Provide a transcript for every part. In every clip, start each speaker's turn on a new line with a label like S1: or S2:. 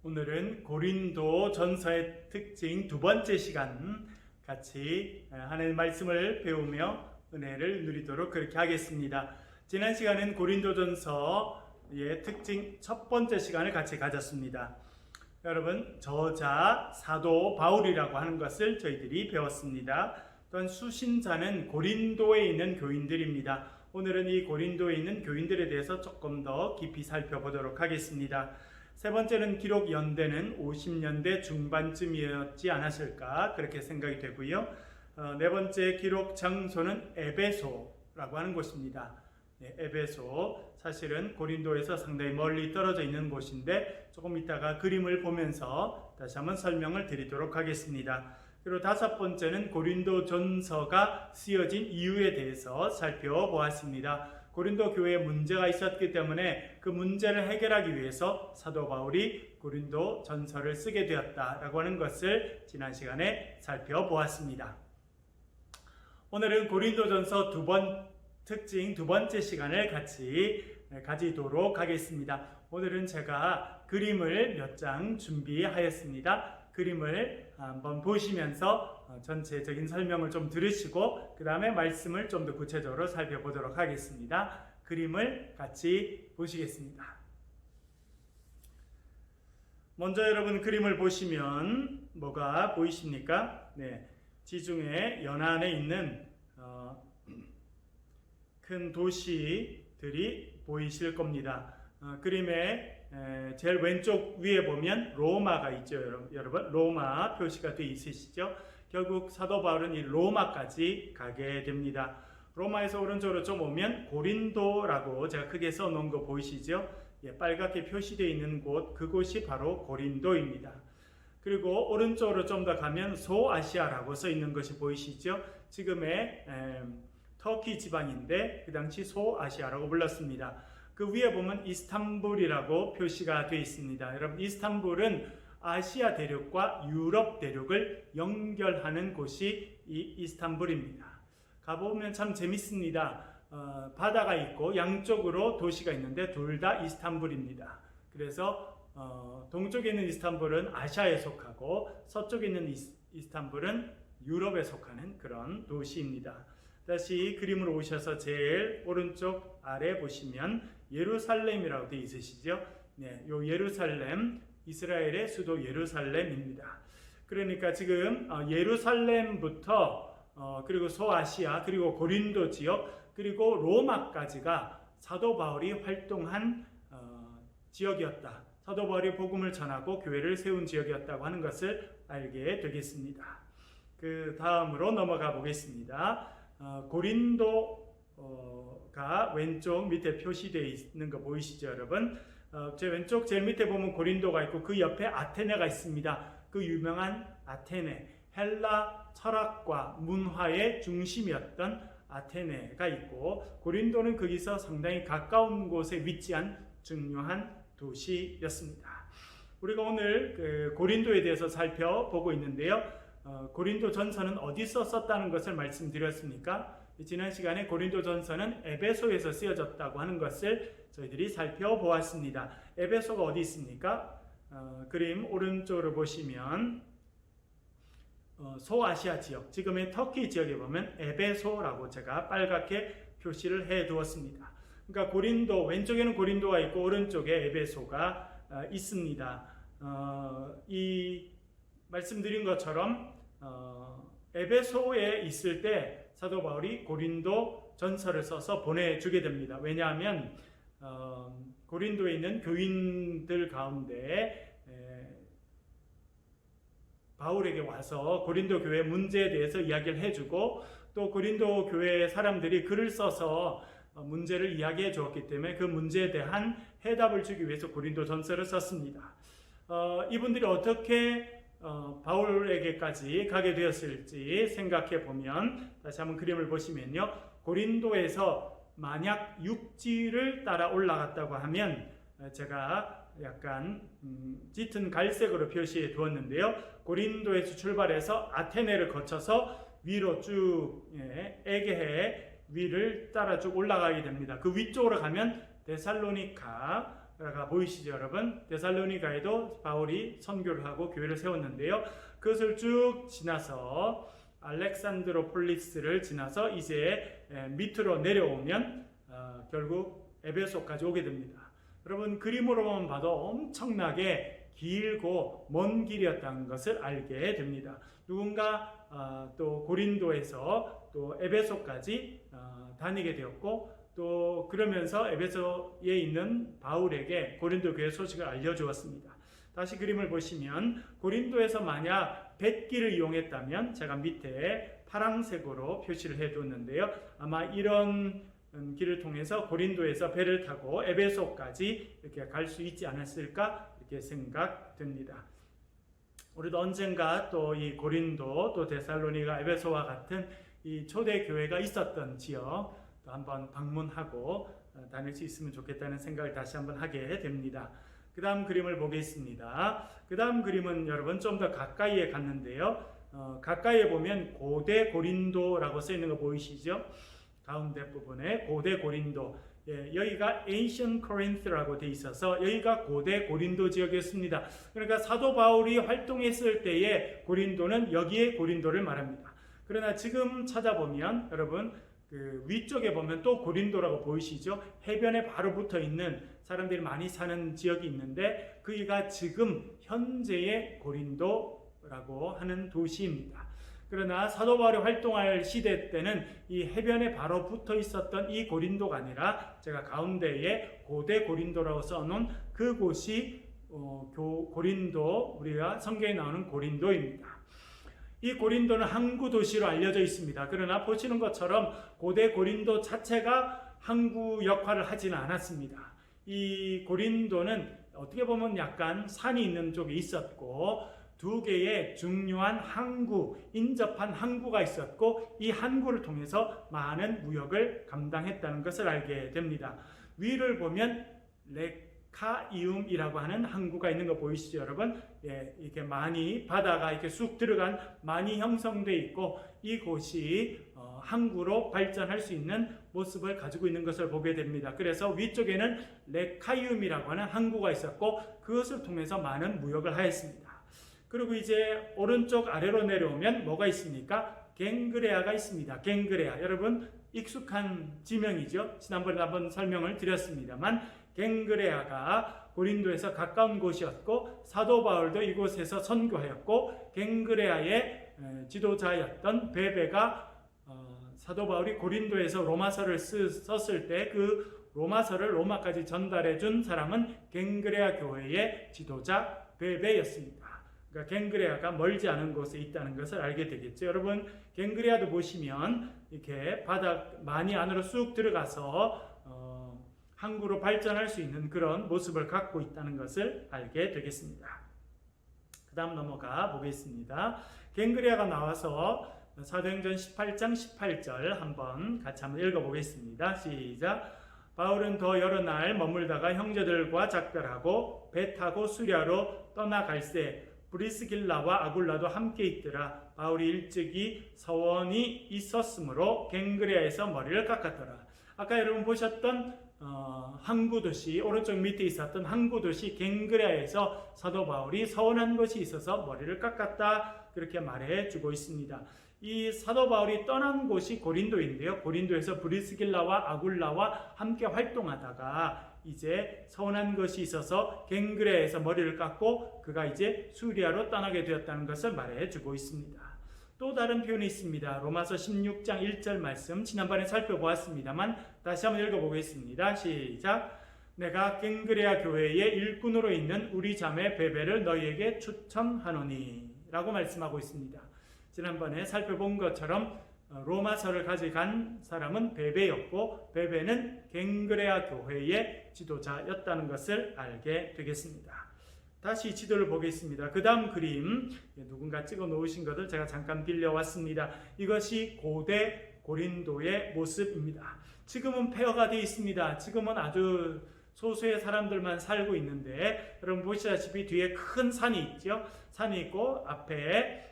S1: 오늘은 고린도 전서의 특징 두 번째 시간 같이 하나님의 말씀을 배우며 은혜를 누리도록 그렇게 하겠습니다. 지난 시간은 고린도 전서의 특징 첫 번째 시간을 같이 가졌습니다. 여러분, 저자 사도 바울이라고 하는 것을 저희들이 배웠습니다. 또한 수신자는 고린도에 있는 교인들입니다. 오늘은 이 고린도에 있는 교인들에 대해서 조금 더 깊이 살펴보도록 하겠습니다. 세 번째는 기록 연대는 50년대 중반쯤이었지 않았을까 그렇게 생각이 되고요. 네 번째 기록 장소는 에베소라고 하는 곳입니다. 에베소, 사실은 고린도에서 상당히 멀리 떨어져 있는 곳인데 조금 이따가 그림을 보면서 다시 한번 설명을 드리도록 하겠습니다. 그리고 다섯 번째는 고린도 전서가 쓰여진 이유에 대해서 살펴보았습니다. 고린도 교회에 문제가 있었기 때문에 그 문제를 해결하기 위해서 사도 바울이 고린도 전서를 쓰게 되었다라고 하는 것을 지난 시간에 살펴보았습니다. 오늘은 고린도 전서 특징 두 번째 시간을 같이 가지도록 하겠습니다. 오늘은 제가 그림을 몇 장 준비하였습니다. 그림을 한번 보시면서 전체적인 설명을 좀 들으시고 그 다음에 말씀을 좀 더 구체적으로 살펴보도록 하겠습니다. 그림을 같이 보시겠습니다. 먼저 여러분 그림을 보시면 뭐가 보이십니까? 네, 지중해 연안에 있는 큰 도시들이 보이실 겁니다. 그림의 제일 왼쪽 위에 보면 로마가 있죠. 여러분 로마 표시가 되어 있으시죠? 결국 사도 바울은 이 로마까지 가게 됩니다. 로마에서 오른쪽으로 좀 오면 고린도라고 제가 크게 써놓은 거 보이시죠? 빨갛게 표시되어 있는 곳, 그곳이 바로 고린도입니다. 그리고 오른쪽으로 좀 더 가면 소아시아라고 써 있는 것이 보이시죠? 지금의 터키 지방인데 그 당시 소아시아라고 불렀습니다. 그 위에 보면 이스탄불이라고 표시가 되어 있습니다. 여러분, 이스탄불은 아시아 대륙과 유럽 대륙을 연결하는 곳이 이 이스탄불입니다. 가보면 참 재밌습니다. 바다가 있고 양쪽으로 도시가 있는데 둘 다 이스탄불입니다. 그래서 동쪽에 있는 이스탄불은 아시아에 속하고 서쪽에 있는 이스탄불은 유럽에 속하는 그런 도시입니다. 다시 그림으로 오셔서 제일 오른쪽 아래 보시면 예루살렘이라고 되어 있으시죠? 네, 요 예루살렘, 이스라엘의 수도 예루살렘입니다. 그러니까 지금 예루살렘부터 그리고 소아시아, 그리고 고린도 지역, 그리고 로마까지가 사도 바울이 활동한 지역이었다. 사도 바울이 복음을 전하고 교회를 세운 지역이었다고 하는 것을 알게 되겠습니다. 그 다음으로 넘어가 보겠습니다. 고린도가 왼쪽 밑에 표시되어 있는 거 보이시죠, 여러분? 제 왼쪽 제일 밑에 보면 고린도가 있고 그 옆에 아테네가 있습니다. 그 유명한 아테네, 헬라 철학과 문화의 중심이었던 아테네가 있고 고린도는 거기서 상당히 가까운 곳에 위치한 중요한 도시였습니다. 우리가 오늘 고린도에 대해서 살펴보고 있는데요. 고린도 전서는 어디서 썼다는 것을 말씀드렸습니까? 지난 시간에 고린도 전서는 에베소에서 쓰여졌다고 하는 것을 저희들이 살펴보았습니다. 에베소가 어디 있습니까? 그림 오른쪽으로 보시면 소아시아 지역, 지금의 터키 지역에 보면 에베소라고 제가 빨갛게 표시를 해 두었습니다. 그러니까 고린도, 왼쪽에는 고린도가 있고 오른쪽에 에베소가 있습니다. 이 말씀드린 것처럼 에베소에 있을 때 사도 바울이 고린도 전서를 써서 보내주게 됩니다. 왜냐하면 고린도에 있는 교인들 가운데 바울에게 와서 고린도 교회 문제에 대해서 이야기를 해주고 또 고린도 교회 사람들이 글을 써서 문제를 이야기해 주었기 때문에 그 문제에 대한 해답을 주기 위해서 고린도 전서를 썼습니다. 이분들이 어떻게 바울에게까지 가게 되었을지 생각해 보면 다시 한번 그림을 보시면요. 고린도에서 만약 육지를 따라 올라갔다고 하면 제가 약간 짙은 갈색으로 표시해 두었는데요. 고린도에서 출발해서 아테네를 거쳐서 위로 쭉 에게해 위를 따라 쭉 올라가게 됩니다. 그 위쪽으로 가면 데살로니카, 데살로니가가 보이시죠, 여러분? 데살로니가에도 바울이 선교를 하고 교회를 세웠는데요. 그것을 쭉 지나서 알렉산드로폴리스를 지나서 이제 밑으로 내려오면 결국 에베소까지 오게 됩니다. 여러분, 그림으로만 봐도 엄청나게 길고 먼 길이었다는 것을 알게 됩니다. 누군가 또 고린도에서 또 에베소까지 다니게 되었고, 또 그러면서 에베소에 있는 바울에게 고린도 교회 소식을 알려주었습니다. 다시 그림을 보시면 고린도에서 만약 뱃길을 이용했다면 제가 밑에 파란색으로 표시를 해뒀는데요. 아마 이런 길을 통해서 고린도에서 배를 타고 에베소까지 이렇게 갈 수 있지 않았을까 이렇게 생각됩니다. 우리도 언젠가 또 이 고린도, 또 데살로니가, 에베소와 같은 이 초대 교회가 있었던 지역 또 한번 방문하고 다닐 수 있으면 좋겠다는 생각을 다시 한번 하게 됩니다. 그 다음 그림을 보겠습니다. 그 다음 그림은 여러분 좀 더 가까이에 갔는데요. 가까이에 보면 고대 고린도라고 써 있는 거 보이시죠? 가운데 부분에 고대 고린도, 여기가 Ancient Corinth라고 돼 있어서 여기가 고대 고린도 지역이었습니다. 그러니까 사도 바울이 활동했을 때의 고린도는 여기에 고린도를 말합니다. 그러나 지금 찾아보면 여러분 그 위쪽에 보면 또 고린도라고 보이시죠? 해변에 바로 붙어 있는 사람들이 많이 사는 지역이 있는데 거기가 지금 현재의 고린도라고 하는 도시입니다. 그러나 사도 바울이 활동할 시대 때는 이 해변에 바로 붙어 있었던 이 고린도가 아니라 제가 가운데에 고대 고린도라고 써놓은 그곳이 고린도, 우리가 성경에 나오는 고린도입니다. 이 고린도는 항구 도시로 알려져 있습니다. 그러나 보시는 것처럼 고대 고린도 자체가 항구 역할을 하지는 않았습니다. 이 고린도는 어떻게 보면 약간 산이 있는 쪽에 있었고 두 개의 중요한 항구, 인접한 항구가 있었고 이 항구를 통해서 많은 무역을 감당했다는 것을 알게 됩니다. 위를 보면 레카이움이라고 하는 항구가 있는 거 보이시죠, 여러분? 이렇게 많이 바다가 이렇게 쑥 들어간 많이 형성되어 있고 이곳이 항구로 발전할 수 있는 모습을 가지고 있는 것을 보게 됩니다. 그래서 위쪽에는 레카이움이라고 하는 항구가 있었고 그것을 통해서 많은 무역을 하였습니다. 그리고 이제 오른쪽 아래로 내려오면 뭐가 있습니까? 갱그레아가 있습니다. 갱그레아, 여러분 익숙한 지명이죠. 지난번에 한번 설명을 드렸습니다만 갱그레아가 고린도에서 가까운 곳이었고 사도 바울도 이곳에서 선교하였고 갱그레아의 지도자였던 베베가 사도 바울이 고린도에서 로마서를 썼을 때 그 로마서를 로마까지 전달해 준 사람은 갱그레아 교회의 지도자 베베였습니다. 그러니까 갱그레아가 멀지 않은 곳에 있다는 것을 알게 되겠죠. 여러분 갱그레아도 보시면 이렇게 바다 많이 안으로 쑥 들어가서 항구로 발전할 수 있는 그런 모습을 갖고 있다는 것을 알게 되겠습니다. 그 다음 넘어가 보겠습니다. 갱그레아가 나와서 사도행전 18장 18절 한번 같이 한번 읽어보겠습니다. 시작. 바울은 더 여러 날 머물다가 형제들과 작별하고 배 타고 수리아로 떠나갈새 브리스길라와 아굴라도 함께 있더라. 바울이 일찍이 서원이 있었으므로 갱그레아에서 머리를 깎았더라. 아까 여러분 보셨던 항구도시, 오른쪽 밑에 있었던 항구도시 갱그레아에서 사도 바울이 서원한 것이 있어서 머리를 깎았다, 그렇게 말해주고 있습니다. 이 사도 바울이 떠난 곳이 고린도인데요. 고린도에서 브리스길라와 아굴라와 함께 활동하다가 이제 서운한 것이 있어서 갱그레아에서 머리를 깎고 그가 이제 수리아로 떠나게 되었다는 것을 말해주고 있습니다. 또 다른 표현이 있습니다. 로마서 16장 1절 말씀 지난번에 살펴보았습니다만 다시 한번 읽어보겠습니다. 시작. 내가 갱그레아 교회의 일꾼으로 있는 우리 자매 베베를 너희에게 추천하노니 라고 말씀하고 있습니다. 지난번에 살펴본 것처럼 로마서를 가져간 사람은 베베였고 베베는 갱그레아 교회의 지도자였다는 것을 알게 되겠습니다. 다시 지도를 보겠습니다. 그 다음 그림 누군가 찍어 놓으신 것을 제가 잠깐 빌려왔습니다. 이것이 고대 고린도의 모습입니다. 지금은 폐허가 되어 있습니다. 지금은 아주 소수의 사람들만 살고 있는데 여러분 보시다시피 뒤에 큰 산이 있죠. 산이 있고 앞에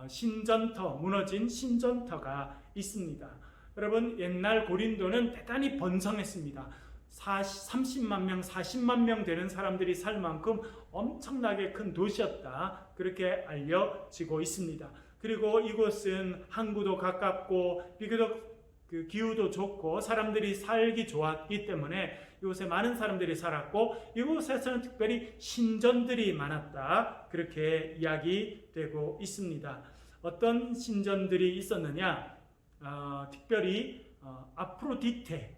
S1: 신전터, 무너진 신전터가 있습니다. 여러분 옛날 고린도는 대단히 번성했습니다. 30만 명, 40만 명 되는 사람들이 살 만큼 엄청나게 큰 도시였다. 그렇게 알려지고 있습니다. 그리고 이곳은 항구도 가깝고 비교적 그 기후도 좋고 사람들이 살기 좋았기 때문에 이곳에 많은 사람들이 살았고 이곳에서는 특별히 신전들이 많았다. 그렇게 이야기되고 있습니다. 어떤 신전들이 있었느냐? 특별히 아프로디테.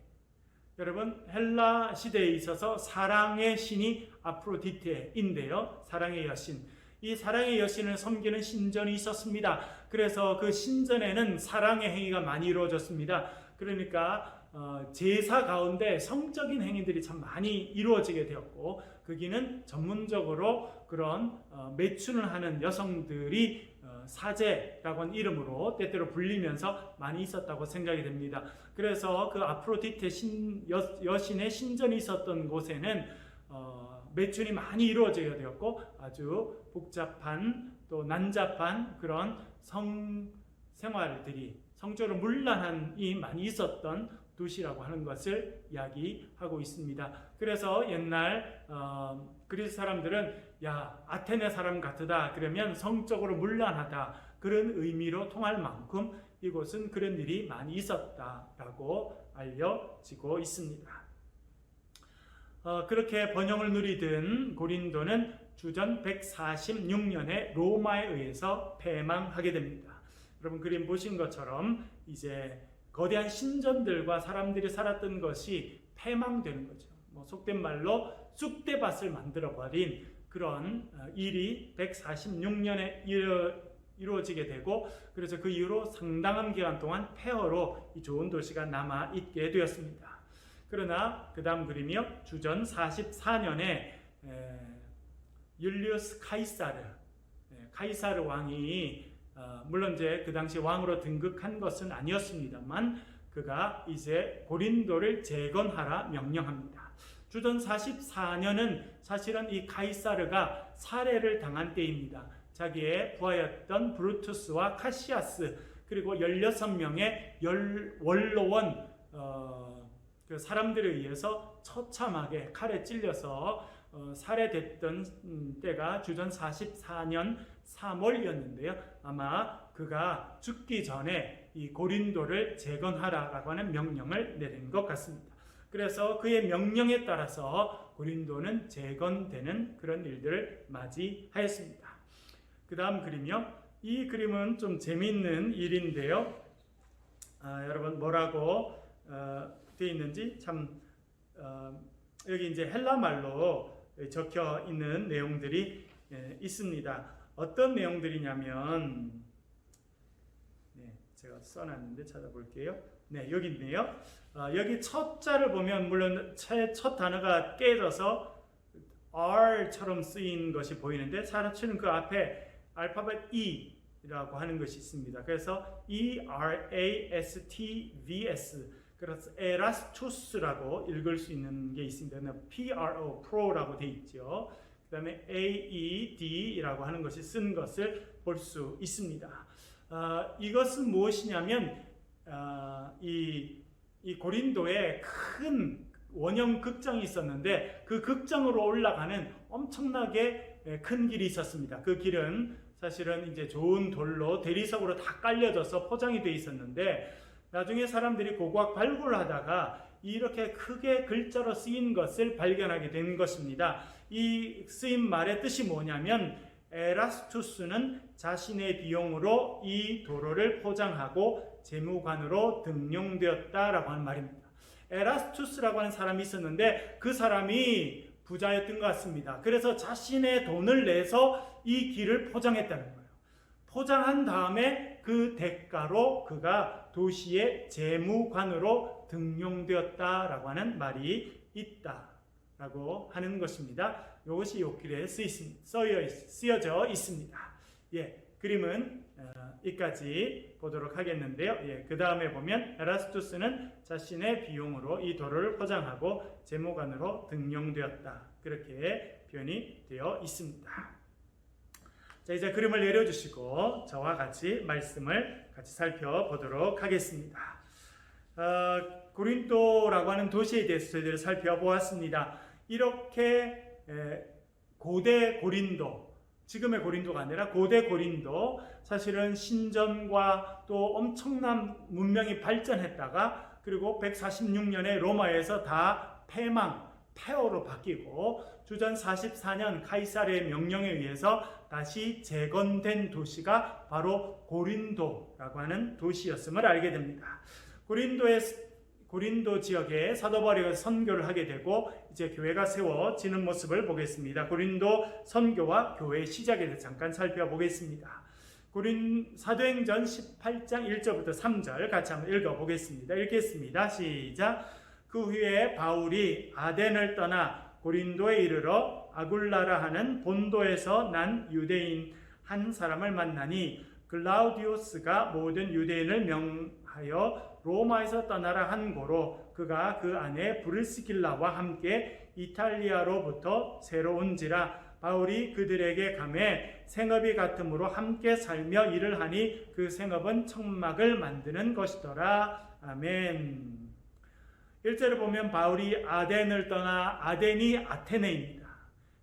S1: 여러분 헬라 시대에 있어서 사랑의 신이 아프로디테인데요. 사랑의 여신. 이 사랑의 여신을 섬기는 신전이 있었습니다. 그래서 그 신전에는 사랑의 행위가 많이 이루어졌습니다. 그러니까 제사 가운데 성적인 행위들이 참 많이 이루어지게 되었고 거기는 전문적으로 그런 매춘을 하는 여성들이 사제라고 하는 이름으로 때때로 불리면서 많이 있었다고 생각이 됩니다. 그래서 그 아프로디테 여신의 신전이 있었던 곳에는 매춘이 많이 이루어지게 되었고 아주 복잡한 또 난잡한 그런 생활들이 성적으로 문란한이 많이 있었던 도시라고 하는 것을 이야기하고 있습니다. 그래서 옛날 그리스 사람들은 야 아테네 사람 같으다 그러면 성적으로 문란하다 그런 의미로 통할 만큼 이곳은 그런 일이 많이 있었다라고 알려지고 있습니다. 그렇게 번영을 누리던 고린도는 주전 146년에 로마에 의해서 패망하게 됩니다. 여러분 그림 보신 것처럼 이제 거대한 신전들과 사람들이 살았던 것이 패망되는 거죠. 속된 말로 쑥대밭을 만들어버린 그런 일이 146년에 이루어지게 되고 그래서 그 이후로 상당한 기간 동안 폐허로 이 좋은 도시가 남아있게 되었습니다. 그러나 그 다음 그림이요. 주전 44년에 율리우스 카이사르 왕이 물론 이제 그 당시 왕으로 등극한 것은 아니었습니다만 그가 이제 고린도를 재건하라 명령합니다. 주전 44년은 사실은 이 카이사르가 살해를 당한 때입니다. 자기의 부하였던 브루투스와 카시아스 그리고 16명의 원로원 그 사람들에 의해서 처참하게 칼에 찔려서 살해됐던 때가 주전 44년 3월이었는데요. 아마 그가 죽기 전에 이 고린도를 재건하라라고 하는 명령을 내린 것 같습니다. 그래서 그의 명령에 따라서 고린도는 재건되는 그런 일들을 맞이하였습니다. 그 다음 그림이요. 이 그림은 좀 재미있는 일인데요. 여러분 뭐라고 되어 있는지 참 여기 이제 헬라 말로 적혀 있는 내용들이 있습니다. 어떤 내용들이냐면 제가 써놨는데 찾아볼게요. 여기 있네요. 여기 첫 자를 보면 물론 첫 단어가 깨져서 R처럼 쓰인 것이 보이는데 사람치는 그 앞에 알파벳 E라고 하는 것이 있습니다. 그래서 ERASTVS 그래서 에라스투스라고 읽을 수 있는 게 있습니다. PRO라고 되어 있죠. 그 다음에 AED라고 하는 것이 쓴 것을 볼 수 있습니다. 이것은 무엇이냐면 이 고린도에 큰 원형 극장이 있었는데 그 극장으로 올라가는 엄청나게 큰 길이 있었습니다. 그 길은 사실은 이제 좋은 돌로 대리석으로 다 깔려져서 포장이 되어 있었는데 나중에 사람들이 고고학 발굴을 하다가 이렇게 크게 글자로 쓰인 것을 발견하게 된 것입니다. 이 쓰인 말의 뜻이 뭐냐면 에라스투스는 자신의 비용으로 이 도로를 포장하고 재무관으로 등용되었다라고 하는 말입니다. 에라스투스라고 하는 사람이 있었는데 그 사람이 부자였던 것 같습니다. 그래서 자신의 돈을 내서 이 길을 포장했다는 거예요. 포장한 다음에 그 대가로 그가 도시의 재무관으로 등용되었다라고 하는 말이 있다라고 하는 것입니다. 이것이 이 길에 쓰여져 있습니다. 그림은 여기까지 보도록 하겠는데요. 그 다음에 보면 에라스투스는 자신의 비용으로 이 도로를 포장하고 재무관으로 등용되었다. 그렇게 표현이 되어 있습니다. 자, 이제 그림을 내려주시고 저와 같이 말씀을 같이 살펴보도록 하겠습니다. 고린도라고 하는 도시에 대해서 저희들이 살펴보았습니다. 이렇게 고대 고린도, 지금의 고린도가 아니라 고대 고린도, 사실은 신전과 또 엄청난 문명이 발전했다가 그리고 146년에 로마에서 다 폐허로 바뀌고 주전 44년 카이사르의 명령에 의해서 다시 재건된 도시가 바로 고린도라고 하는 도시였음을 알게 됩니다. 고린도 지역에 사도 바울이 선교를 하게 되고 이제 교회가 세워지는 모습을 보겠습니다. 고린도 선교와 교회의 시작에 대해서 잠깐 살펴보겠습니다. 사도행전 18장 1절부터 3절 같이 한번 읽어보겠습니다. 읽겠습니다. 시작. 그 후에 바울이 아덴을 떠나 고린도에 이르러 아굴라라 하는 본도에서 난 유대인 한 사람을 만나니 글라우디오스가 모든 유대인을 명하여 로마에서 떠나라 한 고로 그가 그 안에 브리스길라와 함께 이탈리아로부터 새로 온지라 바울이 그들에게 가매 생업이 같음으로 함께 살며 일을 하니 그 생업은 천막을 만드는 것이더라. 아멘. 1절을 보면 바울이 아덴을 떠나, 아덴이 아테네입니다.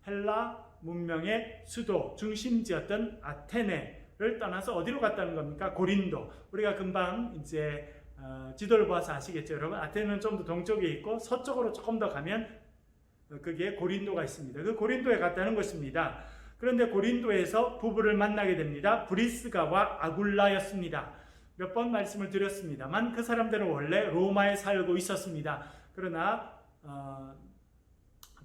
S1: 헬라 문명의 수도, 중심지였던 아테네를 떠나서 어디로 갔다는 겁니까? 고린도. 우리가 금방 이제 지도를 봐서 아시겠죠, 여러분? 아테네는 좀 더 동쪽에 있고 서쪽으로 조금 더 가면 그게 고린도가 있습니다. 그 고린도에 갔다는 것입니다. 그런데 고린도에서 부부를 만나게 됩니다. 브리스가와 아굴라였습니다. 몇 번 말씀을 드렸습니다만 그 사람들은 원래 로마에 살고 있었습니다. 그러나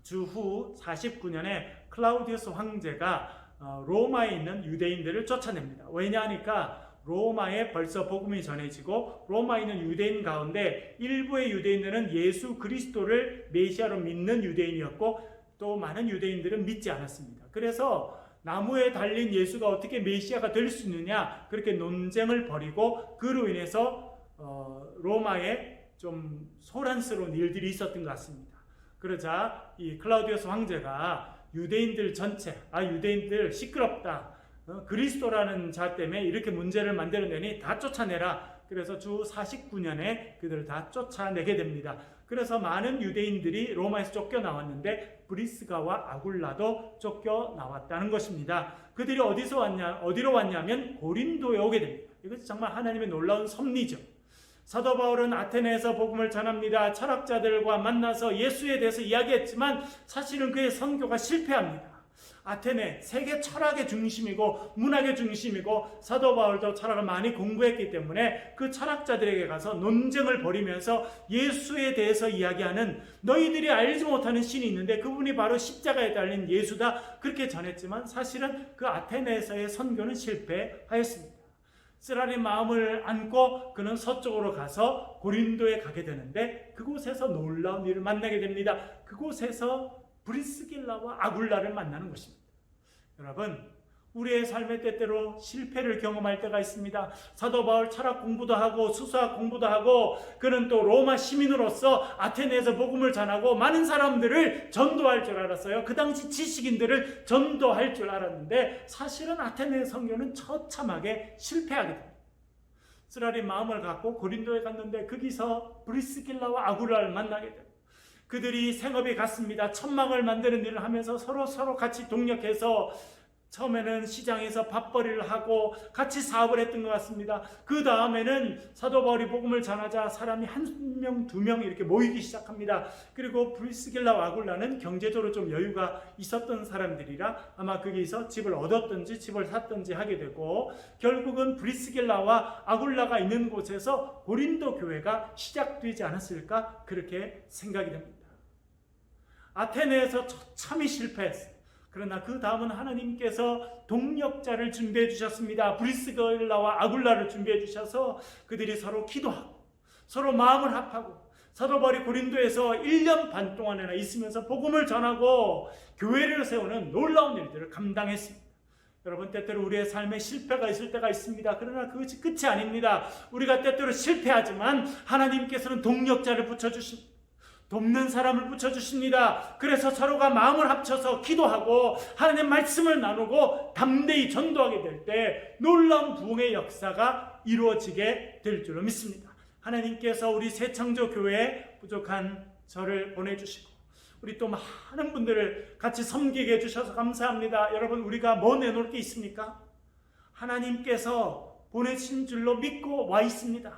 S1: 주후 49년에 클라우디우스 황제가 로마에 있는 유대인들을 쫓아냅니다. 왜냐하니까 로마에 벌써 복음이 전해지고 로마에 있는 유대인 가운데 일부의 유대인들은 예수 그리스도를 메시아로 믿는 유대인이었고 또 많은 유대인들은 믿지 않았습니다. 그래서 나무에 달린 예수가 어떻게 메시아가 될 수 있느냐, 그렇게 논쟁을 벌이고 그로 인해서 로마에 좀 소란스러운 일들이 있었던 것 같습니다. 그러자 이 클라우디우스 황제가 유대인들 전체, 유대인들 시끄럽다, 그리스도라는 자 때문에 이렇게 문제를 만들어내니 다 쫓아내라. 그래서 주 49년에 그들을 다 쫓아내게 됩니다. 그래서 많은 유대인들이 로마에서 쫓겨나왔는데 브리스가와 아굴라도 쫓겨나왔다는 것입니다. 그들이 어디로 왔냐면 고린도에 오게 됩니다. 이것이 정말 하나님의 놀라운 섭리죠. 사도 바울은 아테네에서 복음을 전합니다. 철학자들과 만나서 예수에 대해서 이야기했지만 사실은 그의 선교가 실패합니다. 아테네, 세계 철학의 중심이고 문학의 중심이고 사도 바울도 철학을 많이 공부했기 때문에 그 철학자들에게 가서 논쟁을 벌이면서 예수에 대해서 이야기하는, 너희들이 알지 못하는 신이 있는데 그분이 바로 십자가에 달린 예수다, 그렇게 전했지만 사실은 그 아테네에서의 선교는 실패하였습니다. 쓰라린 마음을 안고 그는 서쪽으로 가서 고린도에 가게 되는데 그곳에서 놀라운 일을 만나게 됩니다. 그곳에서 브리스길라와 아굴라를 만나는 것입니다. 여러분, 우리의 삶의 때때로 실패를 경험할 때가 있습니다. 사도 바울 철학 공부도 하고 수사학 공부도 하고 그는 또 로마 시민으로서 아테네에서 복음을 전하고 많은 사람들을 전도할 줄 알았어요. 그 당시 지식인들을 전도할 줄 알았는데 사실은 아테네 선교는 처참하게 실패하게 됩니다. 쓰라린 마음을 갖고 고린도에 갔는데 거기서 브리스길라와 아굴라를 만나게 됩니다. 그들이 생업이 같습니다. 천막을 만드는 일을 하면서 서로 같이 동력해서 처음에는 시장에서 밥벌이를 하고 같이 사업을 했던 것 같습니다. 그 다음에는 사도 바울이 복음을 전하자 사람이 한 명, 두 명 이렇게 모이기 시작합니다. 그리고 브리스길라와 아굴라는 경제적으로 좀 여유가 있었던 사람들이라 아마 거기서 집을 얻었든지 집을 샀든지 하게 되고 결국은 브리스길라와 아굴라가 있는 곳에서 고린도 교회가 시작되지 않았을까 그렇게 생각이 됩니다. 아테네에서 처참히 실패했어요. 그러나 그 다음은 하나님께서 동력자를 준비해 주셨습니다. 브리스길라와 아굴라를 준비해 주셔서 그들이 서로 기도하고 서로 마음을 합하고 사도 바울이 고린도에서 1년 반 동안이나 있으면서 복음을 전하고 교회를 세우는 놀라운 일들을 감당했습니다. 여러분, 때때로 우리의 삶에 실패가 있을 때가 있습니다. 그러나 그것이 끝이 아닙니다. 우리가 때때로 실패하지만 하나님께서는 동력자를 붙여주십니다. 돕는 사람을 붙여주십니다. 그래서 서로가 마음을 합쳐서 기도하고 하나님의 말씀을 나누고 담대히 전도하게 될 때 놀라운 부흥의 역사가 이루어지게 될 줄로 믿습니다. 하나님께서 우리 새창조교회에 부족한 저를 보내주시고 우리 또 많은 분들을 같이 섬기게 해주셔서 감사합니다. 여러분, 우리가 뭐 내놓을 게 있습니까? 하나님께서 보내신 줄로 믿고 와 있습니다.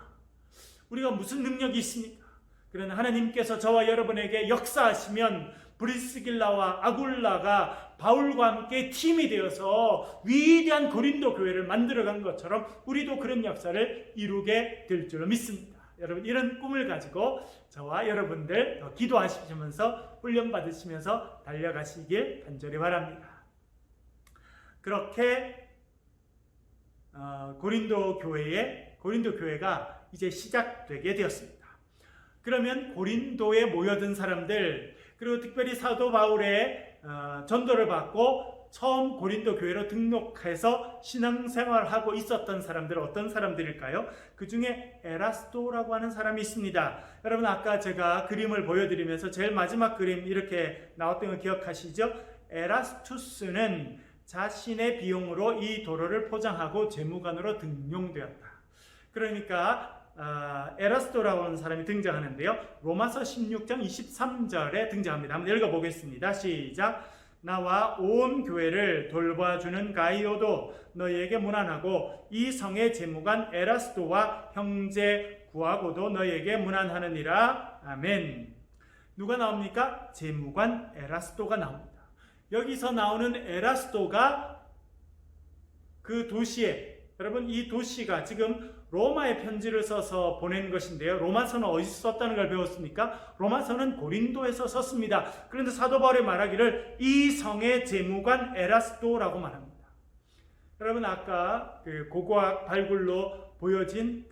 S1: 우리가 무슨 능력이 있습니까? 그러나 하나님께서 저와 여러분에게 역사하시면 브리스길라와 아굴라가 바울과 함께 팀이 되어서 위대한 고린도 교회를 만들어간 것처럼 우리도 그런 역사를 이루게 될 줄로 믿습니다. 여러분, 이런 꿈을 가지고 저와 여러분들 기도하시면서 훈련 받으시면서 달려가시길 간절히 바랍니다. 그렇게 고린도 교회가 이제 시작되게 되었습니다. 그러면 고린도에 모여든 사람들, 그리고 특별히 사도 바울의 전도를 받고 처음 고린도 교회로 등록해서 신앙생활하고 있었던 사람들은 어떤 사람들일까요? 그 중에 에라스도라고 하는 사람이 있습니다. 여러분, 아까 제가 그림을 보여드리면서 제일 마지막 그림 이렇게 나왔던 거 기억하시죠? 에라스투스는 자신의 비용으로 이 도로를 포장하고 재무관으로 등용되었다. 그러니까 에라스도라고 하는 사람이 등장하는데요. 로마서 16장 23절에 등장합니다. 한번 읽어보겠습니다. 시작. 나와 온 교회를 돌봐주는 가이오도 너희에게 문안하고 이 성의 재무관 에라스도와 형제 구하고도 너희에게 문안하느니라. 아멘. 누가 나옵니까? 재무관 에라스도가 나옵니다. 여기서 나오는 에라스도가 그 도시에, 여러분, 이 도시가 지금 로마에 편지를 써서 보낸 것인데요. 로마서는 어디서 썼다는 걸 배웠습니까? 로마서는 고린도에서 썼습니다. 그런데 사도 바울이 말하기를 이 성의 재무관 에라스도라고 말합니다. 여러분, 아까 그 고고학 발굴로 보여진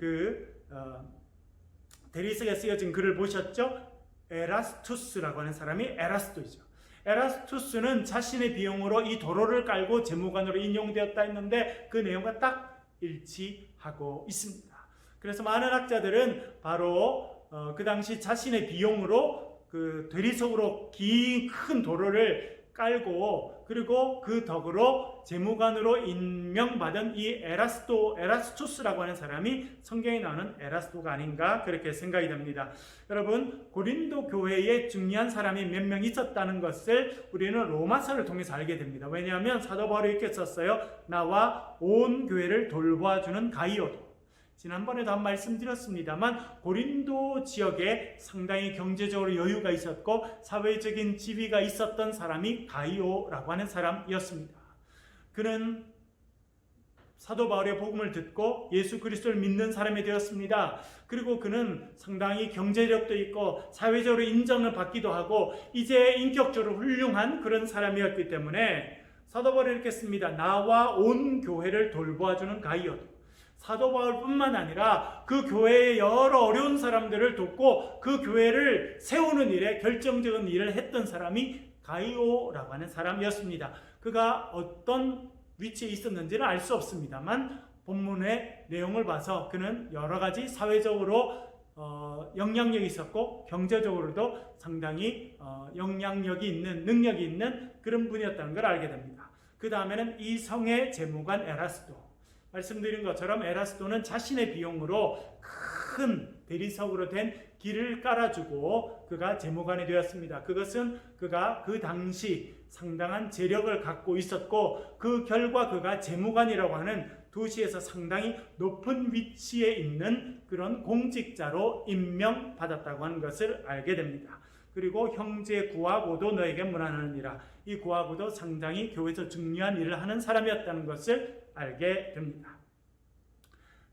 S1: 대리석에 쓰여진 글을 보셨죠? 에라스투스라고 하는 사람이 에라스도이죠. 에라스투스는 자신의 비용으로 이 도로를 깔고 재무관으로 인용되었다 했는데 그 내용과 딱 일치하고 있습니다. 그래서 많은 학자들은 바로 그 당시 자신의 비용으로 그 대리석으로 긴 큰 도로를 깔고 그리고 그 덕으로 재무관으로 임명받은 이 에라스투스라고 하는 사람이 성경에 나오는 에라스도가 아닌가 그렇게 생각이 됩니다. 여러분, 고린도 교회에 중요한 사람이 몇 명 있었다는 것을 우리는 로마서를 통해서 알게 됩니다. 왜냐하면 사도 바울이 이렇게 썼어요. 나와 온 교회를 돌봐주는 가이오도. 지난번에도 한 말씀드렸습니다만 고린도 지역에 상당히 경제적으로 여유가 있었고 사회적인 지위가 있었던 사람이 가이오라고 하는 사람이었습니다. 그는 사도 바울의 복음을 듣고 예수 그리스도를 믿는 사람이 되었습니다. 그리고 그는 상당히 경제력도 있고 사회적으로 인정을 받기도 하고 이제 인격적으로 훌륭한 그런 사람이었기 때문에 사도 바울이 이렇게 씁니다. 나와 온 교회를 돌보아주는 가이오도. 사도 바울뿐만 아니라 그 교회의 여러 어려운 사람들을 돕고 그 교회를 세우는 일에 결정적인 일을 했던 사람이 가이오라고 하는 사람이었습니다. 그가 어떤 위치에 있었는지는 알 수 없습니다만 본문의 내용을 봐서 그는 여러 가지 사회적으로 영향력이 있었고 경제적으로도 상당히 영향력이 있는, 능력이 있는 그런 분이었다는 걸 알게 됩니다. 그 다음에는 이 성의 재무관 에라스도. 말씀드린 것처럼 에라스도는 자신의 비용으로 큰 대리석으로 된 길을 깔아주고 그가 재무관이 되었습니다. 그것은 그가 그 당시 상당한 재력을 갖고 있었고 그 결과 그가 재무관이라고 하는 도시에서 상당히 높은 위치에 있는 그런 공직자로 임명받았다고 하는 것을 알게 됩니다. 그리고 형제 구하고도 너에게 문안하느니라. 이 구하고도 상당히 교회에서 중요한 일을 하는 사람이었다는 것을 알게 됩니다.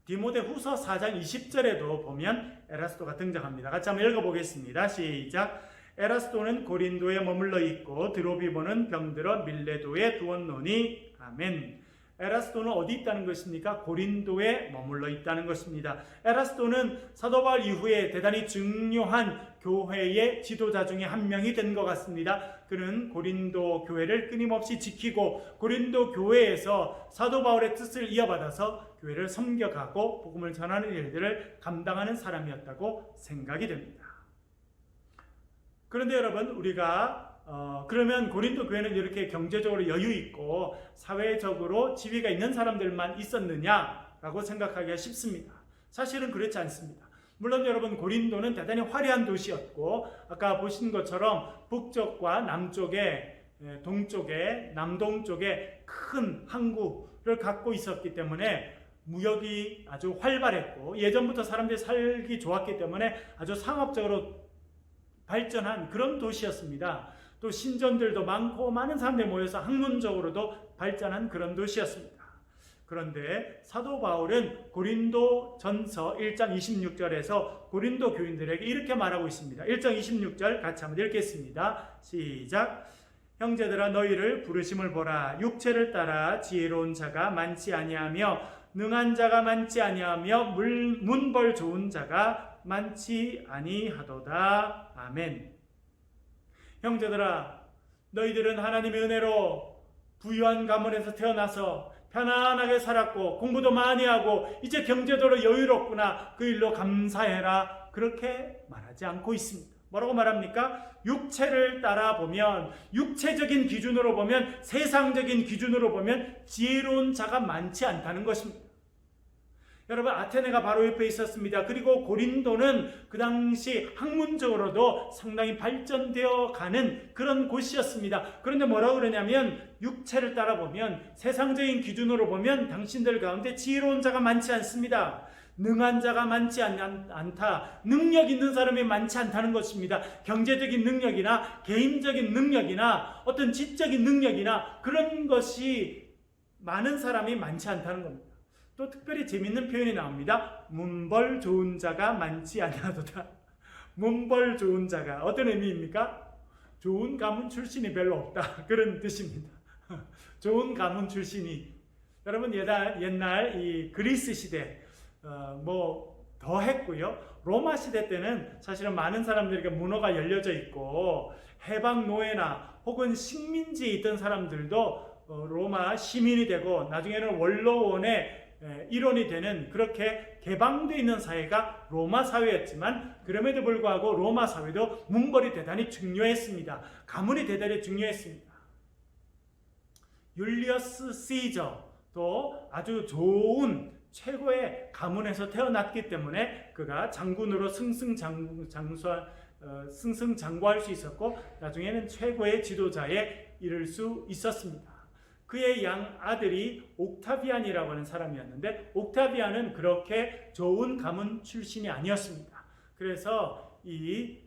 S1: 디모데후서 4장 20절에도 보면 에라스도가 등장합니다. 같이 한번 읽어보겠습니다. 시작. 에라스도는 고린도에 머물러 있고 드로비모는 병들어 밀레도에 두었노니. 아멘. 에라스도는 어디 있다는 것입니까? 고린도에 머물러 있다는 것입니다. 에라스도는 사도 바울 이후에 대단히 중요한 교회의 지도자 중에 한 명이 된 것 같습니다. 그는 고린도 교회를 끊임없이 지키고 고린도 교회에서 사도 바울의 뜻을 이어받아서 교회를 섬겨가고 복음을 전하는 일들을 감당하는 사람이었다고 생각이 됩니다. 그런데 여러분, 우리가 그러면 고린도 교회는 이렇게 경제적으로 여유 있고 사회적으로 지위가 있는 사람들만 있었느냐라고 생각하기가 쉽습니다. 사실은 그렇지 않습니다. 물론 여러분 고린도는 대단히 화려한 도시였고 아까 보신 것처럼 북쪽과 남쪽에 동쪽에 남동쪽에 큰 항구를 갖고 있었기 때문에 무역이 아주 활발했고 예전부터 사람들이 살기 좋았기 때문에 아주 상업적으로 발전한 그런 도시였습니다. 또 신전들도 많고 많은 사람들이 모여서 학문적으로도 발전한 그런 도시였습니다. 그런데 사도 바울은 고린도 전서 1장 26절에서 고린도 교인들에게 이렇게 말하고 있습니다. 1장 26절 같이 한번 읽겠습니다. 시작. 형제들아 너희를 부르심을 보라. 육체를 따라 지혜로운 자가 많지 아니하며 능한 자가 많지 아니하며 문벌 좋은 자가 많지 아니하도다. 아멘. 형제들아 너희들은 하나님의 은혜로 부유한 가문에서 태어나서 편안하게 살았고 공부도 많이 하고 이제 경제적으로 여유롭구나. 그 일로 감사해라. 그렇게 말하지 않고 있습니다. 뭐라고 말합니까? 육체를 따라 보면 육체적인 기준으로 보면 세상적인 기준으로 보면 지혜로운 자가 많지 않다는 것입니다. 여러분 아테네가 바로 옆에 있었습니다. 그리고 고린도는 그 당시 학문적으로도 상당히 발전되어 가는 그런 곳이었습니다. 그런데 뭐라고 그러냐면 육체를 따라 보면 세상적인 기준으로 보면 당신들 가운데 지혜로운 자가 많지 않습니다. 능한 자가 많지 않다. 능력 있는 사람이 많지 않다는 것입니다. 경제적인 능력이나 개인적인 능력이나 어떤 지적인 능력이나 그런 것이 많은 사람이 많지 않다는 겁니다. 또 특별히 재밌는 표현이 나옵니다. 문벌 좋은 자가 많지 아니하도다. 문벌 좋은 자가 어떤 의미입니까? 좋은 가문 출신이 별로 없다. 그런 뜻입니다. 좋은 가문 출신이 여러분 옛날 이 그리스 시대 더 했고요. 로마 시대 때는 사실은 많은 사람들에게 문호가 열려져 있고 해방 노예나 혹은 식민지에 있던 사람들도 로마 시민이 되고 나중에는 원로원의 일원이 되는 그렇게 개방되어 있는 사회가 로마 사회였지만 그럼에도 불구하고 로마 사회도 문벌이 대단히 중요했습니다. 가문이 대단히 중요했습니다. 율리어스 시저도 아주 좋은 최고의 가문에서 태어났기 때문에 그가 장군으로 승승장구할 수 있었고 나중에는 최고의 지도자에 이를 수 있었습니다. 그의 양 아들이 옥타비안이라고 하는 사람이었는데 옥타비안은 그렇게 좋은 가문 출신이 아니었습니다. 그래서 이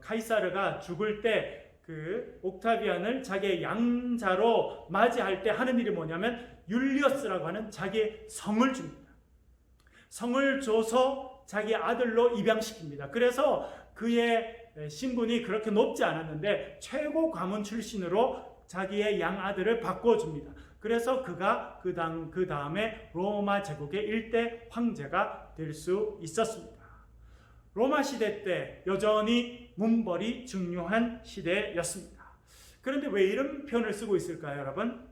S1: 카이사르가 죽을 때 그 옥타비안을 자기의 양자로 맞이할 때 하는 일이 뭐냐면 율리어스라고 하는 자기의 성을 줍니다. 성을 줘서 자기 아들로 입양시킵니다. 그래서 그의 신분이 그렇게 높지 않았는데 최고 가문 출신으로 자기의 양아들을 바꿔줍니다. 그래서 그가 그 다음에 로마 제국의 일대 황제가 될 수 있었습니다. 로마 시대 때 여전히 문벌이 중요한 시대였습니다. 그런데 왜 이런 표현을 쓰고 있을까요, 여러분?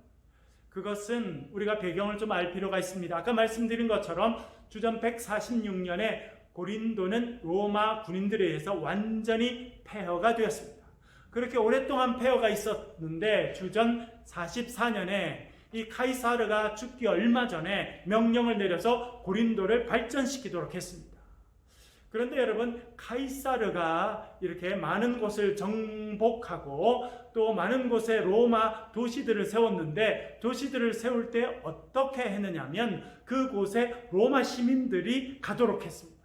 S1: 그것은 우리가 배경을 좀 알 필요가 있습니다. 아까 말씀드린 것처럼 주전 146년에 고린도는 로마 군인들에 의해서 완전히 폐허가 되었습니다. 그렇게 오랫동안 폐허가 있었는데 주전 44년에 이 카이사르가 죽기 얼마 전에 명령을 내려서 고린도를 발전시키도록 했습니다. 그런데 여러분 카이사르가 이렇게 많은 곳을 정복하고 또 많은 곳에 로마 도시들을 세웠는데 도시들을 세울 때 어떻게 했느냐면 그곳에 로마 시민들이 가도록 했습니다.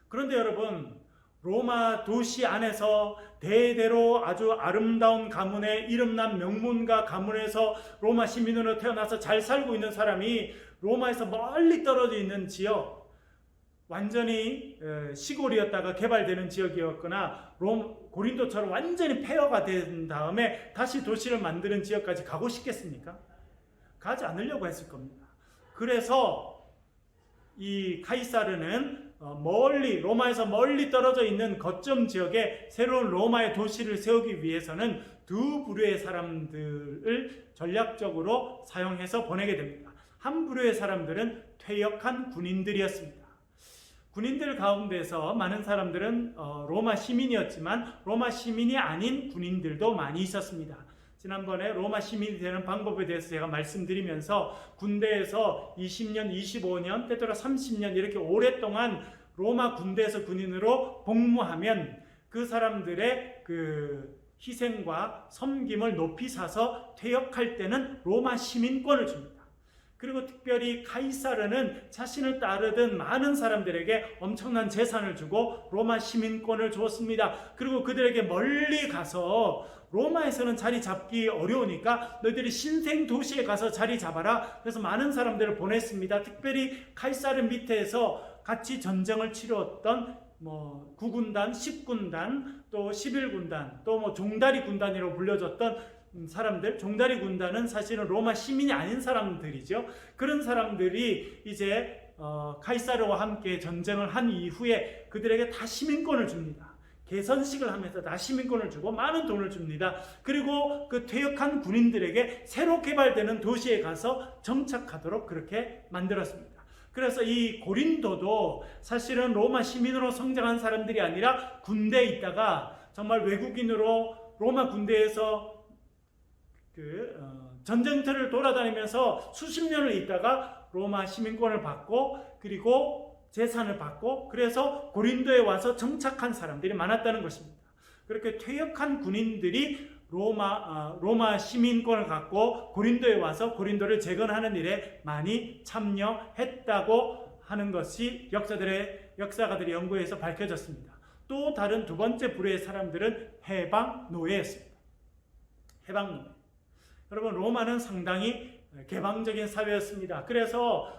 S1: 그런데 여러분 로마 도시 안에서 대대로 아주 아름다운 가문의 이름난 명문가 가문에서 로마 시민으로 태어나서 잘 살고 있는 사람이 로마에서 멀리 떨어져 있는 지역 완전히 시골이었다가 개발되는 지역이었거나 고린도처럼 완전히 폐허가 된 다음에 다시 도시를 만드는 지역까지 가고 싶겠습니까? 가지 않으려고 했을 겁니다. 그래서 이 카이사르는 로마에서 멀리 떨어져 있는 거점 지역에 새로운 로마의 도시를 세우기 위해서는 두 부류의 사람들을 전략적으로 사용해서 보내게 됩니다. 한 부류의 사람들은 퇴역한 군인들이었습니다. 군인들 가운데서 많은 사람들은 로마 시민이었지만 로마 시민이 아닌 군인들도 많이 있었습니다. 지난번에 로마 시민이 되는 방법에 대해서 제가 말씀드리면서 군대에서 20년, 25년, 때때로 30년 이렇게 오랫동안 로마 군대에서 군인으로 복무하면 그 사람들의 그 희생과 섬김을 높이 사서 퇴역할 때는 로마 시민권을 줍니다. 그리고 특별히 카이사르는 자신을 따르던 많은 사람들에게 엄청난 재산을 주고 로마 시민권을 주었습니다. 그리고 그들에게 멀리 가서 로마에서는 자리 잡기 어려우니까 너희들이 신생 도시에 가서 자리 잡아라. 그래서 많은 사람들을 보냈습니다. 특별히 카이사르 밑에서 같이 전쟁을 치루었던 9군단, 10군단, 또 11군단, 또 종다리 군단이라고 불려졌던 사람들, 종다리 군단은 사실은 로마 시민이 아닌 사람들이죠. 그런 사람들이 이제 카이사르와 함께 전쟁을 한 이후에 그들에게 다 시민권을 줍니다. 개선식을 하면서 다 시민권을 주고 많은 돈을 줍니다. 그리고 그 퇴역한 군인들에게 새로 개발되는 도시에 가서 정착하도록 그렇게 만들었습니다. 그래서 이 고린도도 사실은 로마 시민으로 성장한 사람들이 아니라 군대에 있다가 정말 외국인으로 로마 군대에서 전쟁터를 돌아다니면서 수십 년을 있다가 로마 시민권을 받고 그리고 재산을 받고 그래서 고린도에 와서 정착한 사람들이 많았다는 것입니다. 그렇게 퇴역한 군인들이 로마 시민권을 갖고 고린도에 와서 고린도를 재건하는 일에 많이 참여했다고 하는 것이 역사가들의 연구에서 밝혀졌습니다. 또 다른 두 번째 부류의 사람들은 해방 노예였습니다. 해방 노예. 여러분, 로마는 상당히 개방적인 사회였습니다. 그래서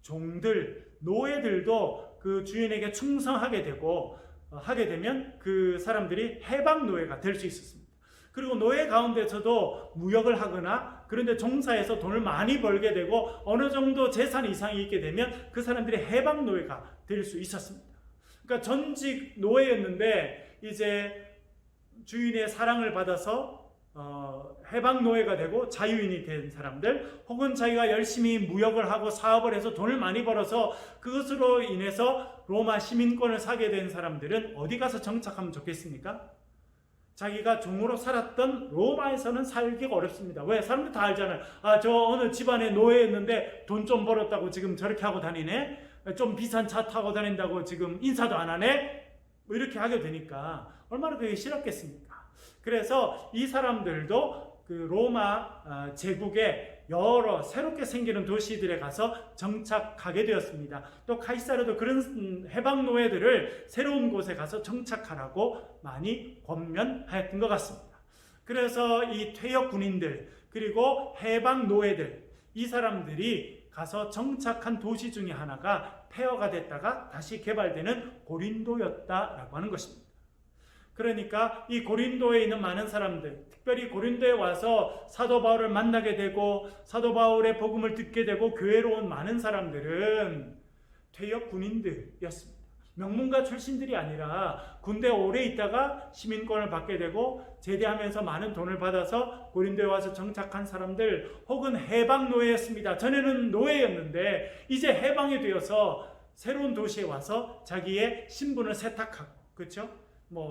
S1: 종들, 노예들도 그 주인에게 충성하게 되고 하게 되면 그 사람들이 해방 노예가 될 수 있었습니다. 그리고 노예 가운데서도 무역을 하거나 그런데 종사해서 돈을 많이 벌게 되고 어느 정도 재산 이상이 있게 되면 그 사람들이 해방 노예가 될 수 있었습니다. 그러니까 전직 노예였는데 이제 주인의 사랑을 받아서 해방 노예가 되고 자유인이 된 사람들, 혹은 자기가 열심히 무역을 하고 사업을 해서 돈을 많이 벌어서 그것으로 인해서 로마 시민권을 사게 된 사람들은 어디 가서 정착하면 좋겠습니까? 자기가 종으로 살았던 로마에서는 살기가 어렵습니다. 왜? 사람들 다 알잖아요. 저 어느 집안의 노예였는데 돈 좀 벌었다고 지금 저렇게 하고 다니네? 좀 비싼 차 타고 다닌다고 지금 인사도 안 하네? 뭐 이렇게 하게 되니까 얼마나 그게 싫었겠습니까? 그래서 이 사람들도 그 로마 제국의 여러 새롭게 생기는 도시들에 가서 정착하게 되었습니다. 또 카이사르도 그런 해방 노예들을 새로운 곳에 가서 정착하라고 많이 권면하였던 것 같습니다. 그래서 이 퇴역 군인들 그리고 해방 노예들, 이 사람들이 가서 정착한 도시 중에 하나가 폐허가 됐다가 다시 개발되는 고린도였다라고 하는 것입니다. 그러니까 이 고린도에 있는 많은 사람들, 특별히 고린도에 와서 사도 바울을 만나게 되고 사도 바울의 복음을 듣게 되고 교회로 온 많은 사람들은 퇴역 군인들이었습니다. 명문가 출신들이 아니라 군대에 오래 있다가 시민권을 받게 되고 제대하면서 많은 돈을 받아서 고린도에 와서 정착한 사람들, 혹은 해방 노예였습니다. 전에는 노예였는데 이제 해방이 되어서 새로운 도시에 와서 자기의 신분을 세탁하고, 그렇죠?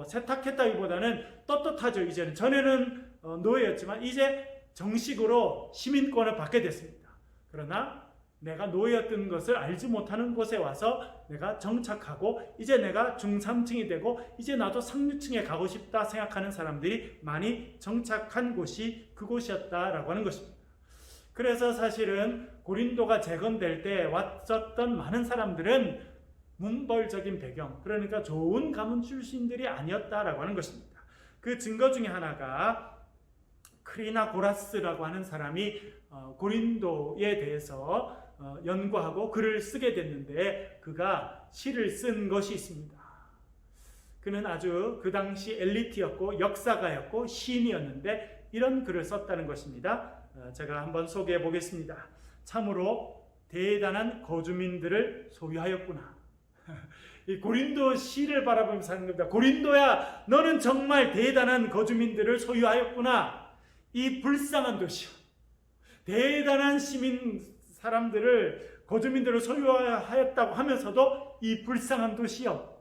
S1: 세탁했다기보다는 떳떳하죠. 이제는, 전에는 노예였지만 이제 정식으로 시민권을 받게 됐습니다. 그러나 내가 노예였던 것을 알지 못하는 곳에 와서 내가 정착하고 이제 내가 중3층이 되고 이제 나도 상류층에 가고 싶다 생각하는 사람들이 많이 정착한 곳이 그곳이었다라고 하는 것입니다. 그래서 사실은 고린도가 재건될 때 왔었던 많은 사람들은 문벌적인 배경, 그러니까 좋은 가문 출신들이 아니었다라고 하는 것입니다. 그 증거 중에 하나가 크리나고라스라고 하는 사람이 고린도에 대해서 연구하고 글을 쓰게 됐는데 그가 시를 쓴 것이 있습니다. 그는 아주 그 당시 엘리트였고 역사가였고 시인이었는데 이런 글을 썼다는 것입니다. 제가 한번 소개해 보겠습니다. 참으로 대단한 거주민들을 소유하였구나. 이 고린도 시를 바라보면서 하는 겁니다. 고린도야, 너는 정말 대단한 거주민들을 소유하였구나. 이 불쌍한 도시요, 대단한 시민 사람들을, 거주민들을 소유하였다고 하면서도 이 불쌍한 도시요,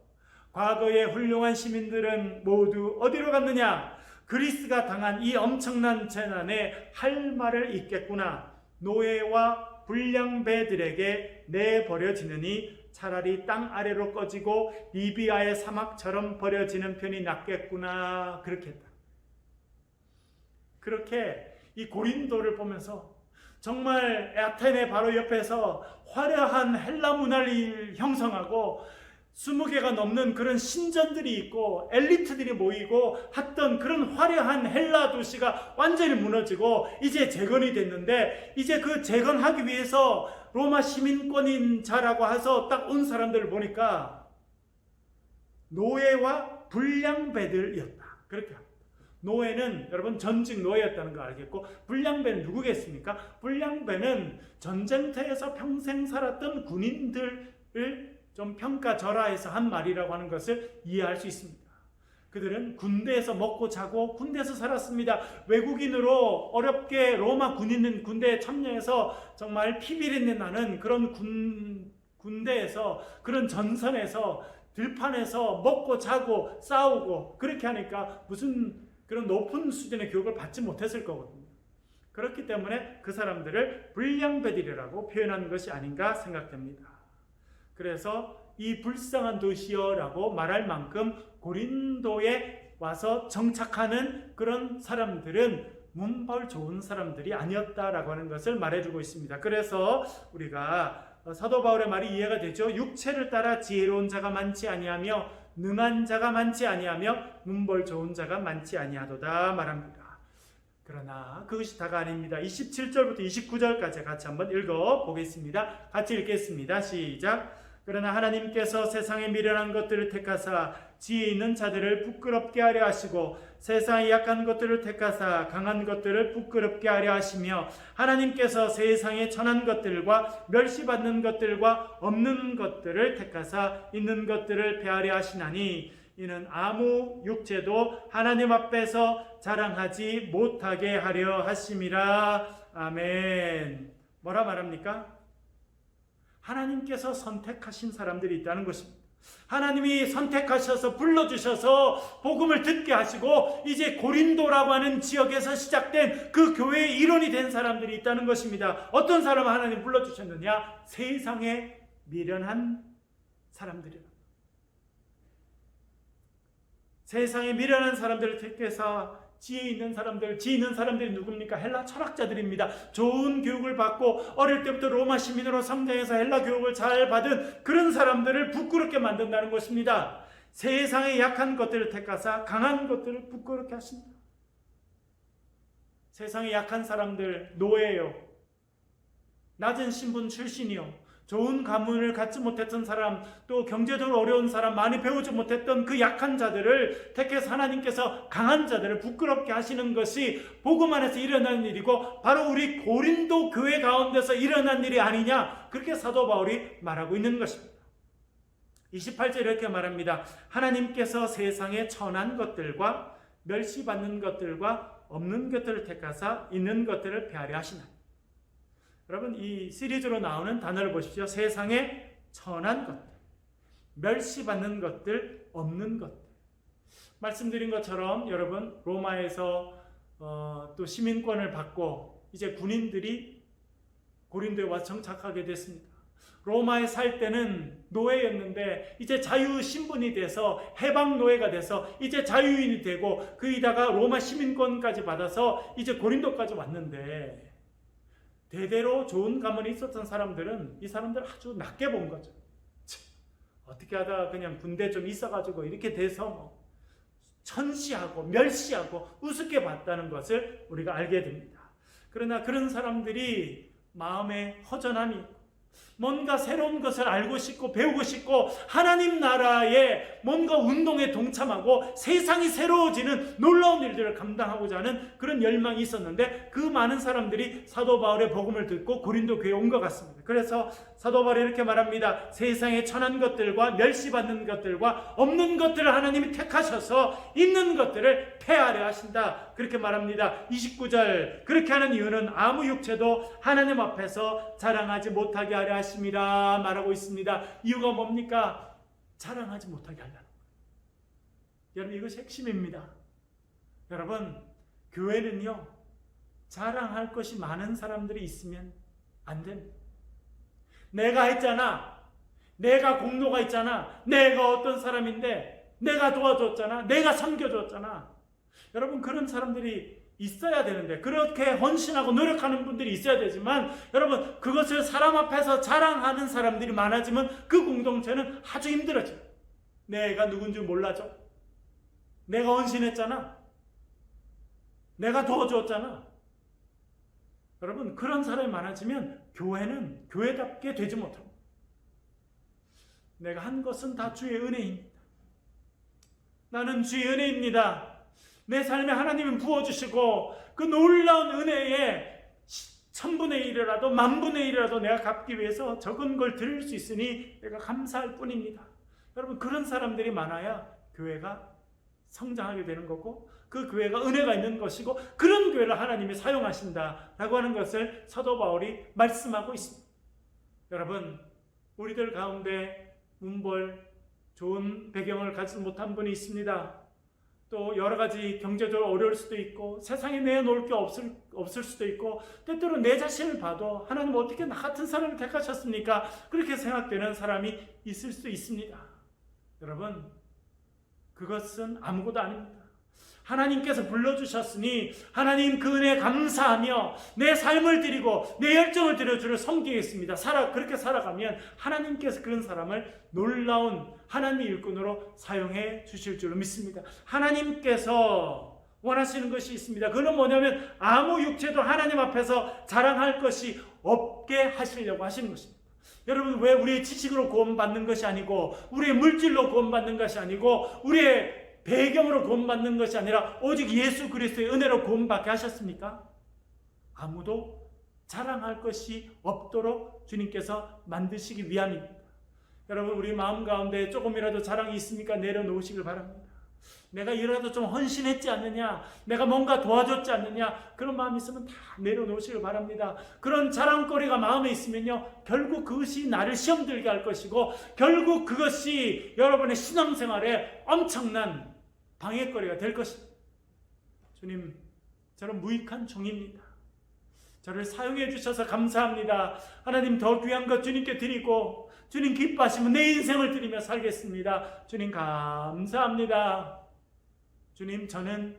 S1: 과거의 훌륭한 시민들은 모두 어디로 갔느냐? 그리스가 당한 이 엄청난 재난에 할 말을 잇겠구나. 노예와 불량배들에게 내버려지느니 차라리 땅 아래로 꺼지고 리비아의 사막처럼 버려지는 편이 낫겠구나 그렇게 했다. 그렇게 이 고린도를 보면서 정말 아테네 바로 옆에서 화려한 헬라 문화를 형성하고 20개가 넘는 그런 신전들이 있고 엘리트들이 모이고 했던 그런 화려한 헬라 도시가 완전히 무너지고 이제 재건이 됐는데, 이제 그 재건하기 위해서 로마 시민권인 자라고 해서 딱 온 사람들을 보니까 노예와 불량배들이었다 그렇게 합니다. 노예는 여러분 전직 노예였다는 거 알겠고, 불량배는 누구겠습니까? 불량배는 전쟁터에서 평생 살았던 군인들을 좀 평가절하해서 한 말이라고 하는 것을 이해할 수 있습니다. 그들은 군대에서 먹고 자고 군대에서 살았습니다. 외국인으로 어렵게 로마 군대에 참여해서 정말 피비린내 나는 그런 군대에서, 그런 전선에서, 들판에서 먹고 자고 싸우고 그렇게 하니까 무슨 그런 높은 수준의 교육을 받지 못했을 거거든요. 그렇기 때문에 그 사람들을 불량배들이라고 표현한 것이 아닌가 생각됩니다. 그래서 이 불쌍한 도시여라고 말할 만큼 고린도에 와서 정착하는 그런 사람들은 문벌 좋은 사람들이 아니었다라고 하는 것을 말해주고 있습니다. 그래서 우리가 사도 바울의 말이 이해가 되죠. 육체를 따라 지혜로운 자가 많지 아니하며 능한 자가 많지 아니하며 문벌 좋은 자가 많지 아니하도다 말합니다. 그러나 그것이 다가 아닙니다. 27절부터 29절까지 같이 한번 읽어보겠습니다. 같이 읽겠습니다. 시작. 그러나 하나님께서 세상에 미련한 것들을 택하사 지혜 있는 자들을 부끄럽게 하려 하시고 세상에 약한 것들을 택하사 강한 것들을 부끄럽게 하려 하시며 하나님께서 세상에 천한 것들과 멸시받는 것들과 없는 것들을 택하사 있는 것들을 패하려 하시나니 이는 아무 육체도 하나님 앞에서 자랑하지 못하게 하려 하심이라. 아멘. 뭐라 말합니까? 하나님께서 선택하신 사람들이 있다는 것입니다. 하나님이 선택하셔서 불러주셔서 복음을 듣게 하시고 이제 고린도라고 하는 지역에서 시작된 그 교회의 일원이 된 사람들이 있다는 것입니다. 어떤 사람을 하나님 불러주셨느냐? 세상에 미련한 사람들이라. 세상에 미련한 사람들을 택해서 지혜 있는 사람들이 누굽니까? 헬라 철학자들입니다. 좋은 교육을 받고 어릴 때부터 로마 시민으로 성장해서 헬라 교육을 잘 받은 그런 사람들을 부끄럽게 만든다는 것입니다. 세상의 약한 것들을 택하사 강한 것들을 부끄럽게 하신다. 세상의 약한 사람들, 노예요, 낮은 신분 출신이요, 좋은 가문을 갖지 못했던 사람, 또 경제적으로 어려운 사람, 많이 배우지 못했던 그 약한 자들을 택해서 하나님께서 강한 자들을 부끄럽게 하시는 것이 복음 안에서 일어나는 일이고 바로 우리 고린도 교회 가운데서 일어난 일이 아니냐, 그렇게 사도 바울이 말하고 있는 것입니다. 28절 이렇게 말합니다. 하나님께서 세상에 천한 것들과 멸시받는 것들과 없는 것들을 택하사 있는 것들을 패하려 하시나니. 여러분, 이 시리즈로 나오는 단어를 보십시오. 세상에 천한 것들, 멸시받는 것들, 없는 것들. 말씀드린 것처럼 여러분, 로마에서 또 시민권을 받고 이제 군인들이 고린도에 와서 정착하게 됐습니다. 로마에 살 때는 노예였는데 이제 자유 신분이 돼서 해방 노예가 돼서 이제 자유인이 되고 거기다가 로마 시민권까지 받아서 이제 고린도까지 왔는데, 대대로 좋은 가문이 있었던 사람들은 이 사람들 아주 낮게 본 거죠. 어떻게 하다가 그냥 군대 좀 있어가지고 이렇게 돼서 천시하고 멸시하고 우습게 봤다는 것을 우리가 알게 됩니다. 그러나 그런 사람들이 마음에 허전함이 있고 뭔가 새로운 것을 알고 싶고 배우고 싶고 하나님 나라의 뭔가 운동에 동참하고 세상이 새로워지는 놀라운 일들을 감당하고자 하는 그런 열망이 있었는데, 그 많은 사람들이 사도 바울의 복음을 듣고 고린도 교회에 온 것 같습니다. 그래서 사도 바울이 이렇게 말합니다. 세상에 천한 것들과 멸시받는 것들과 없는 것들을 하나님이 택하셔서 있는 것들을 폐하려 하신다, 그렇게 말합니다. 29절, 그렇게 하는 이유는 아무 육체도 하나님 앞에서 자랑하지 못하게 하려 하심이라 말하고 있습니다. 이유가 뭡니까? 자랑하지 못하게 하려는 거예요. 여러분, 이것이 핵심입니다. 여러분, 교회는요, 자랑할 것이 많은 사람들이 있으면 안 됩니다. 내가 했잖아, 내가 공로가 있잖아. 내가 어떤 사람인데 내가 도와줬잖아. 내가 섬겨줬잖아. 여러분, 그런 사람들이 있어야 되는데, 그렇게 헌신하고 노력하는 분들이 있어야 되지만, 여러분, 그것을 사람 앞에서 자랑하는 사람들이 많아지면 그 공동체는 아주 힘들어져요. 내가 누군지 몰라져. 내가 헌신했잖아. 내가 도와줬잖아. 여러분, 그런 사람이 많아지면 교회는 교회답게 되지 못합니다. 내가 한 것은 다 주의 은혜입니다. 나는 주의 은혜입니다. 내 삶에 하나님은 부어주시고 그 놀라운 은혜에 1000분의 1이라도 10,000분의 1이라도 내가 갚기 위해서 적은 걸 드릴 수 있으니 내가 감사할 뿐입니다. 여러분, 그런 사람들이 많아야 교회가 성장하게 되는 거고, 그 교회가 은혜가 있는 것이고, 그런 교회를 하나님이 사용하신다라고 하는 것을 사도 바울이 말씀하고 있습니다. 여러분, 우리들 가운데 문벌 좋은 배경을 가지지 못한 분이 있습니다. 또 여러 가지 경제적으로 어려울 수도 있고, 세상에 내놓을 게 없을 수도 있고, 때때로 내 자신을 봐도 하나님 어떻게 나 같은 사람을 택하셨습니까? 그렇게 생각되는 사람이 있을 수 있습니다. 여러분, 그것은 아무것도 아닙니다. 하나님께서 불러주셨으니 하나님 그 은혜에 감사하며 내 삶을 드리고 내 열정을 드려 주를 섬기겠습니다. 그렇게 살아가면 하나님께서 그런 사람을 놀라운 하나님의 일꾼으로 사용해 주실 줄로 믿습니다. 하나님께서 원하시는 것이 있습니다. 그건 뭐냐면 아무 육체도 하나님 앞에서 자랑할 것이 없게 하시려고 하시는 것입니다. 여러분, 왜 우리의 지식으로 구원받는 것이 아니고, 우리의 물질로 구원받는 것이 아니고, 우리의 배경으로 구원받는 것이 아니라 오직 예수 그리스도의 은혜로 구원받게 하셨습니까? 아무도 자랑할 것이 없도록 주님께서 만드시기 위함입니다. 여러분, 우리 마음 가운데 조금이라도 자랑이 있습니까? 내려놓으시길 바랍니다. 내가 이라도 좀 헌신했지 않느냐, 내가 뭔가 도와줬지 않느냐, 그런 마음이 있으면 다 내려놓으시길 바랍니다. 그런 자랑거리가 마음에 있으면요, 결국 그것이 나를 시험 들게 할 것이고, 결국 그것이 여러분의 신앙생활에 엄청난 방해거리가 될 것입니다. 주님, 저는 무익한 종입니다. 저를 사용해 주셔서 감사합니다. 하나님, 더 귀한 것 주님께 드리고 주님 기뻐하시면 내 인생을 드리며 살겠습니다. 주님 감사합니다. 주님, 저는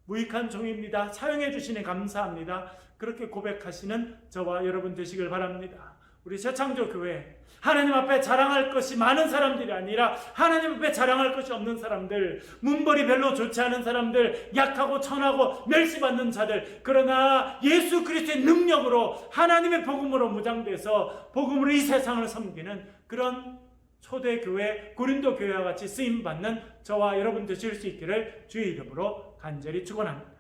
S1: 무익한 종입니다. 사용해 주시니 감사합니다. 그렇게 고백하시는 저와 여러분 되시길 바랍니다. 우리 새창조교회, 하나님 앞에 자랑할 것이 많은 사람들이 아니라 하나님 앞에 자랑할 것이 없는 사람들, 문벌이 별로 좋지 않은 사람들, 약하고 천하고 멸시받는 자들, 그러나 예수 그리스도의 능력으로 하나님의 복음으로 무장돼서 복음으로 이 세상을 섬기는 그런 초대교회, 고린도 교회와 같이 쓰임받는 저와 여러분 되실 수 있기를 주의 이름으로 간절히 축원합니다.